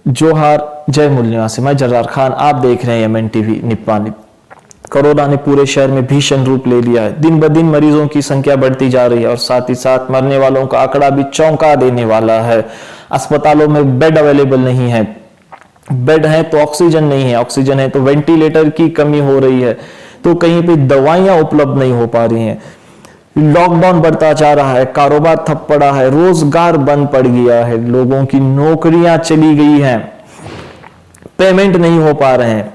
जोहार, जय मूल निवासी। मैं जर्रार खान, आप देख रहे हैं यमन टीवी निप्पानी। कोरोना ने पूरे शहर में भीषण रूप ले लिया है। दिन ब दिन मरीजों की संख्या बढ़ती जा रही है और साथ ही साथ मरने वालों का आंकड़ा भी चौंका देने वाला है। अस्पतालों में बेड अवेलेबल नहीं है, बेड है तो ऑक्सीजन नहीं है, ऑक्सीजन है तो वेंटिलेटर की कमी हो रही है, तो कहीं पे दवाइयां उपलब्ध नहीं हो पा रही हैं। लॉकडाउन बढ़ता जा रहा है, कारोबार ठप पड़ा है, रोजगार बंद पड़ गया है, लोगों की नौकरियां चली गई हैं, पेमेंट नहीं हो पा रहे हैं।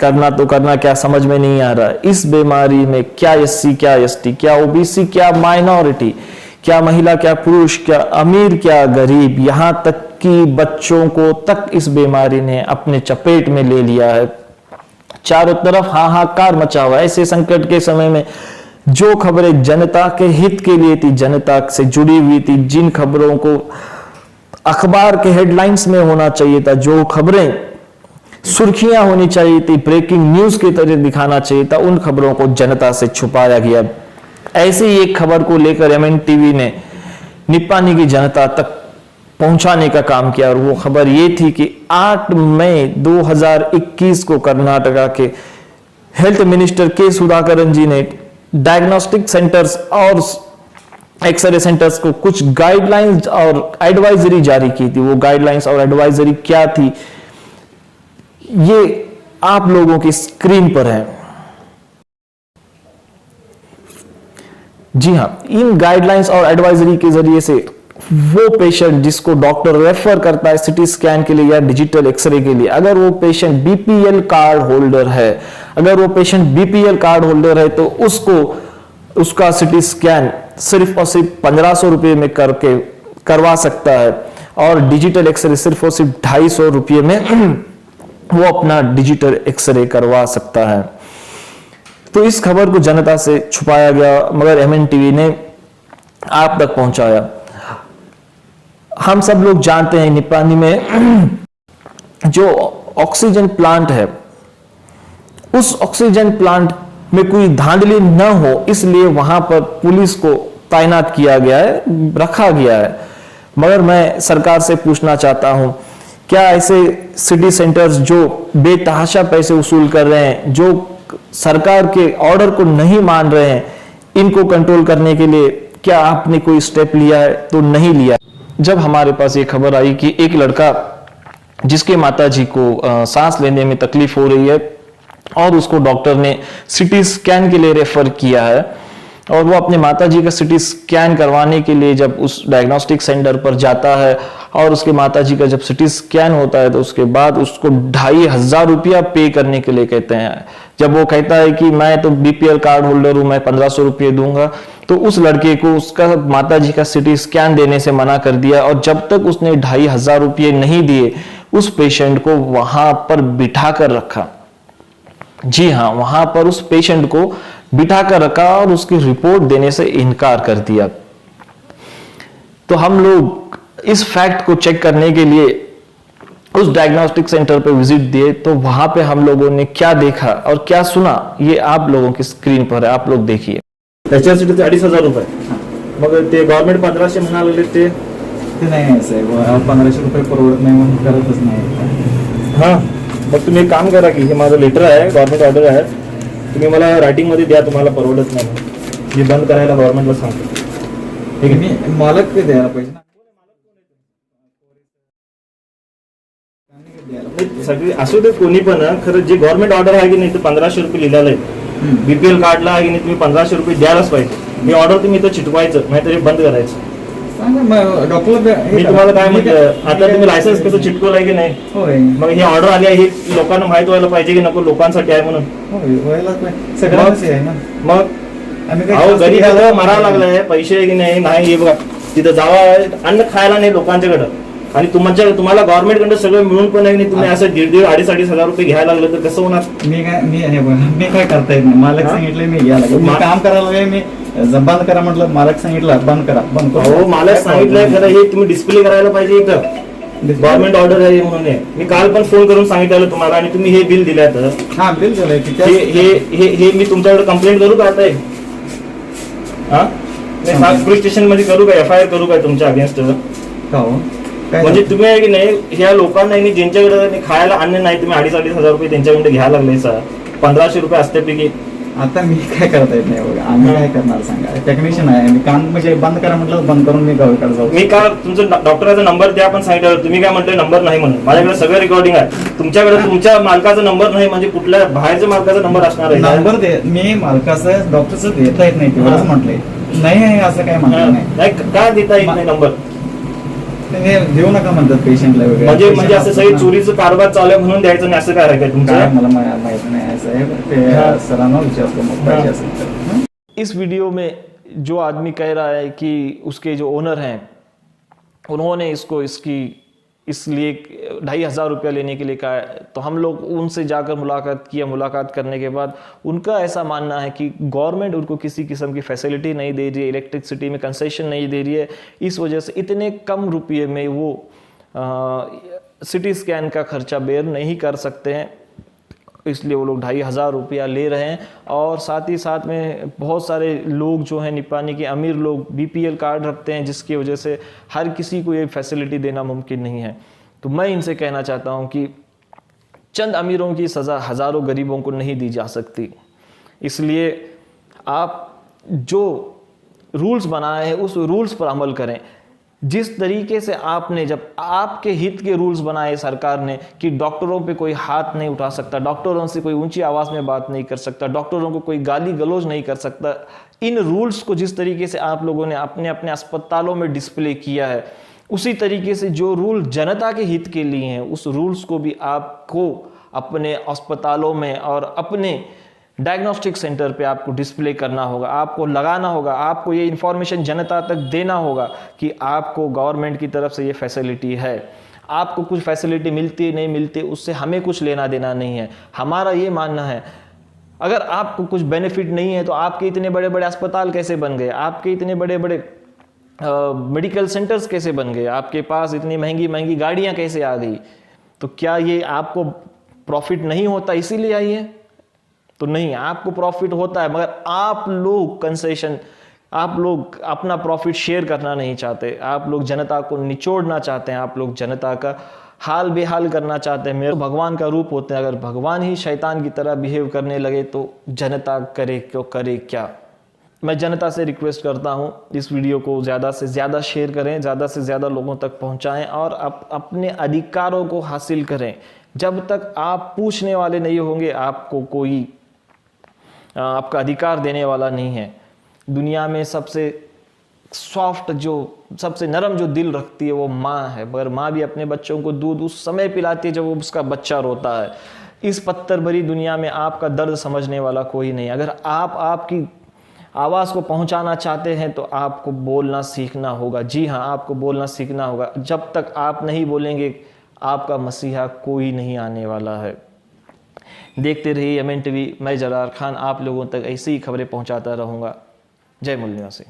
करना तो करना क्या समझ में नहीं आ रहा है। इस बीमारी में क्या एससी, क्या एसटी, क्या ओबीसी, क्या माइनॉरिटी, क्या महिला, क्या पुरुष, क्या अमीर, क्या गरीब, यहां तक कि बच्चों को तक इस बीमारी ने अपने चपेट में ले लिया है। चारों तरफ हाहाकार मचा हुआ है। ऐसे संकट के समय में जो खबरें जनता के हित के लिए थी, जनता से जुड़ी हुई थी, जिन खबरों को अखबार के हेडलाइंस में होना चाहिए था, जो खबरें सुर्खियां होनी चाहिए थी, ब्रेकिंग न्यूज की तरह दिखाना चाहिए था, उन खबरों को जनता से छुपाया गया। ऐसे ही एक खबर को लेकर यमन टीवी ने निप्पानी की जनता तक पहुंचाने का काम किया और वो खबर ये थी कि 8 मई 2021 को कर्नाटका के हेल्थ मिनिस्टर के सुधाकरन जी ने डायग्नोस्टिक सेंटर्स और एक्सरे सेंटर्स को कुछ गाइडलाइंस और एडवाइजरी जारी की थी। वो गाइडलाइंस और एडवाइजरी क्या थी, ये आप लोगों की स्क्रीन पर है। जी हां, इन गाइडलाइंस और एडवाइजरी के जरिए से वो पेशेंट जिसको डॉक्टर रेफर करता है सिटी स्कैन के लिए या डिजिटल एक्सरे के लिए, अगर वो पेशेंट बीपीएल कार्ड होल्डर है, अगर वो पेशेंट बीपीएल कार्ड होल्डर है तो उसका सिटी स्कैन सिर्फ और सिर्फ 1500 रुपये में करवा सकता है और डिजिटल एक्सरे सिर्फ और सिर्फ 250 रुपये में वो अपना डिजिटल एक्सरे करवा सकता है। तो इस खबर को जनता से छुपाया गया, मगर यमन टीवी ने आप तक पहुंचाया। हम सब लोग जानते हैं निप्पानी में जो ऑक्सीजन प्लांट है, उस ऑक्सीजन प्लांट में कोई धांधली न हो इसलिए वहां पर पुलिस को तैनात किया गया है, रखा गया है। मगर मैं सरकार से पूछना चाहता हूं, क्या ऐसे सिटी सेंटर्स जो बेतहाशा पैसे वसूल कर रहे हैं, जो सरकार के ऑर्डर को नहीं मान रहे हैं, इनको कंट्रोल करने के लिए क्या आपने कोई स्टेप लिया है? तो नहीं लिया। जब हमारे पास ये खबर आई कि एक लड़का जिसके माताजी को सांस लेने में तकलीफ हो रही है और उसको डॉक्टर ने सिटी स्कैन के लिए रेफर किया है और वो अपने माताजी का सिटी स्कैन करवाने के लिए जब उस डायग्नोस्टिक सेंटर पर जाता है और उसके माताजी का जब सिटी स्कैन होता है तो उसके बाद उसको 2500 रुपया पे करने के लिए कहते हैं। जब वो कहता है कि मैं तो बीपीएल कार्ड होल्डर हूं, मैं 1500 रुपये दूंगा, तो उस लड़के को उसका माताजी का सिटी स्कैन देने से मना कर दिया और जब तक उसने 2500 रुपये नहीं दिए उस पेशेंट को वहां पर बिठा कर रखा। जी हाँ, वहां पर उस पेशेंट को बिठा कर रखा और उसकी रिपोर्ट देने से इनकार कर दिया। तो हम लोग इस फैक्ट को चेक करने के लिए उस डायग्नोस्टिक सेंटर पे विजिट दिए, तो वहां पे हम लोगों ने क्या देखा और क्या सुना ये आप लोगों की स्क्रीन पर है, आप लोग देखिए। त्याच्यासाठी 2,500 रुपये, मग ते गव्हर्नमेंट 1500 म्हणाले ते नाही असं आहे, 1500 रुपये परवडत नाही म्हणून करतच नाही। हां, मग तुम्ही एक काम करा की हे माझं लेटर आहे, गव्हर्नमेंट ऑर्डर आहे, तुम्ही मला रायटिंग मध्ये द्या तुम्हाला परवडत नाही म्हणून। मी बंद करायला गव्हर्नमेंटला सांगतो। ठीक आहे, मी मालक ते द्यायला पाहिजे ना। सगळी असू दे कोणी पण, खरं जे गव्हर्नमेंट ऑर्डर आहे की नाही ते 1500 रुपये लिहिलेलं आहे, बीपीएल कार्डला आहे की नाही तुम्ही 1500 रुपये द्यायलाच पाहिजे। मी ऑर्डर तुम्ही इथं चिटवायचं, नाहीतरी बंद करायचं। डॉक्टरला मी तुम्हाला काय म्हटलं, आता तुम्ही लायसन्स कसं चिटकवलं आहे की नाही? होय, मग ही ऑर्डर आली आहे ही लोकांना माहित व्हायला पाहिजे की नको, लोकांसाठी आहे म्हणून। होय, व्हायलाच पाहिजे, सगळ्यांच आहे ना। मग अहो गरीब मरावं लागलंय, पैसे आहे की नाही हे बघा, तिथं जावा अन्न खायला नाही लोकांच्याकडं, आणि तुम्हाला गव्हर्नमेंट कडे सगळं मिळून पण आहे, तुम्ही असं 1,500, 2,500 रुपये घ्यायला लागलं तर कसं होणार? मी काय करता येत नाही, मालक सांगितलं मी घ्यायला लागलो, मी काम करायला लागले, मी बंद करा म्हटलं, मालक सांगितलं बंद करा, बंद करा। हो, मालक सांगितलंय खरं, हे तुम्ही डिस्प्ले करायला पाहिजे इथं, गव्हर्नमेंट ऑर्डर आहे म्हणून। मी काल पण फोन करून सांगितलं तुम्हाला आणि तुम्ही हे बिल दिलं तर। हा, बिल झालंय, हे मी तुमच्याकडे कंप्लेंट करू का आता? हा, पोलीस स्टेशन मध्ये करू का, FIR करू का तुमच्या अगेन्स्ट? का हो? काय म्हणजे तुम्ही आहे की नाही ह्या लोकांना आहे की ज्यांच्याकडे खायला अन्न नाही तुम्ही 2,500 रुपये त्यांच्याकडे घ्यायला लागले सर 1,500 रुपये असत्यापैकी आता मी काय करता येत नाही बघा. आम्ही काय करणार सांगा. टेक्निशियन आहे मी, काम म्हणजे बंद करा म्हटलं बंद करून मी गावाकडे जाऊ. मी का तुमचा डॉक्टराचा नंबर द्या पण सांगितलं तुम्ही काय म्हणताय नंबर नाही म्हणून माझ्याकडे सगळं रेकॉर्डिंग आहे तुमच्याकडे तुमच्या मालकाचा नंबर नाही म्हणजे कुठल्या बाहेरच्या मालकाचा नंबर असणार आहे का? नंबर दे, मी मालकाचं डॉक्टरचं देता येत नाही तेवढंच म्हटलंय. नाही असं काय म्हणलं नाही. नाही का देता येत नाही नंबर ते देऊ नका म्हणतात पेशंटला वगैरे. म्हणजे असं सगळी चोरीचं कारभार चालू आहे म्हणून द्यायचं नाही असं काय आहे का काय तुमचं? मला माहित नाही आहे साहेब. ते सरांना विचारतो मग पाहिजे असेल तर. हं? इस वीडियो में जो आदमी कह रहा है कि उसके जो ओनर हैं उन्होंने इसको इसलिए 2,500 रुपया लेने के लिए कहा है। तो हम लोग उनसे जाकर मुलाकात किया। मुलाकात करने के बाद उनका ऐसा मानना है कि गवर्नमेंट उनको किसी किस्म की फैसिलिटी नहीं दे रही है, इलेक्ट्रिसिटी में कंसेशन नहीं दे रही है, इस वजह से इतने कम रुपये में वो सिटी स्कैन का खर्चा बेयर नहीं कर सकते हैं, इसलिए वो लोग 2,500 रुपया ले रहे हैं। और साथ ही साथ में बहुत सारे लोग जो हैं निपानी के अमीर लोग BPL कार्ड रखते हैं, जिसकी वजह से हर किसी को ये फैसिलिटी देना मुमकिन नहीं है। तो मैं इनसे कहना चाहता हूँ कि चंद अमीरों की सज़ा हज़ारों गरीबों को नहीं दी जा सकती, इसलिए आप जो रूल्स बनाए हैं उस रूल्स पर अमल करें। जिस तरीके से आपने जब आपके हित के रूल्स बनाए सरकार ने कि डॉक्टरों पे कोई हाथ नहीं उठा सकता, डॉक्टरों से कोई ऊंची आवाज़ में बात नहीं कर सकता, डॉक्टरों को कोई गाली गलौज नहीं कर सकता, इन रूल्स को जिस तरीके से आप लोगों ने अपने अपने अस्पतालों में डिस्प्ले किया है, उसी तरीके से जो रूल जनता के हित के लिए हैं उस रूल्स को भी आपको अपने अस्पतालों में और अपने डायग्नोस्टिक सेंटर पे आपको डिस्प्ले करना होगा, आपको लगाना होगा, आपको ये इन्फॉर्मेशन जनता तक देना होगा कि आपको गवर्नमेंट की तरफ से ये फैसिलिटी है। आपको कुछ फैसिलिटी मिलती नहीं मिलती उससे हमें कुछ लेना देना नहीं है। हमारा ये मानना है अगर आपको कुछ बेनिफिट नहीं है तो आपके इतने बड़े बड़े अस्पताल कैसे बन गए, आपके इतने बड़े बड़े मेडिकल सेंटर्स कैसे बन गए, आपके पास इतनी महंगी महंगी गाड़ियाँ कैसे आ गई? तो क्या ये आपको प्रॉफिट नहीं होता इसीलिए आई है? तो नहीं, आपको प्रॉफिट होता है, मगर आप लोग कंसेशन, आप लोग अपना प्रॉफिट शेयर करना नहीं चाहते, आप लोग जनता को निचोड़ना चाहते हैं, आप लोग जनता का हाल बेहाल करना चाहते हैं। मेरे भगवान का रूप होते हैं, अगर भगवान ही शैतान की तरह बिहेव करने लगे तो जनता करे क्या? मैं जनता से रिक्वेस्ट करता हूँ इस वीडियो को ज़्यादा से ज़्यादा शेयर करें, ज़्यादा से ज़्यादा लोगों तक पहुँचाएँ और अपने अधिकारों को हासिल करें। जब तक आप पूछने वाले नहीं होंगे आपको कोई आपका अधिकार देने वाला नहीं है। दुनिया में सबसे सॉफ्ट जो सबसे नरम जो दिल रखती है वो माँ है, मगर माँ भी अपने बच्चों को दूध उस समय पिलाती है जब वो उसका बच्चा रोता है। इस पत्थर भरी दुनिया में आपका दर्द समझने वाला कोई नहीं। अगर आप आपकी आवाज़ को पहुंचाना चाहते हैं तो आपको बोलना सीखना होगा। जी हाँ, आपको बोलना सीखना होगा। जब तक आप नहीं बोलेंगे आपका मसीहा कोई नहीं आने वाला है। देखते रहिए MN TV। मैं जलार खान आप लोगों तक ऐसी ही खबरें पहुंचाता रहूँगा। जय मूल निवासी।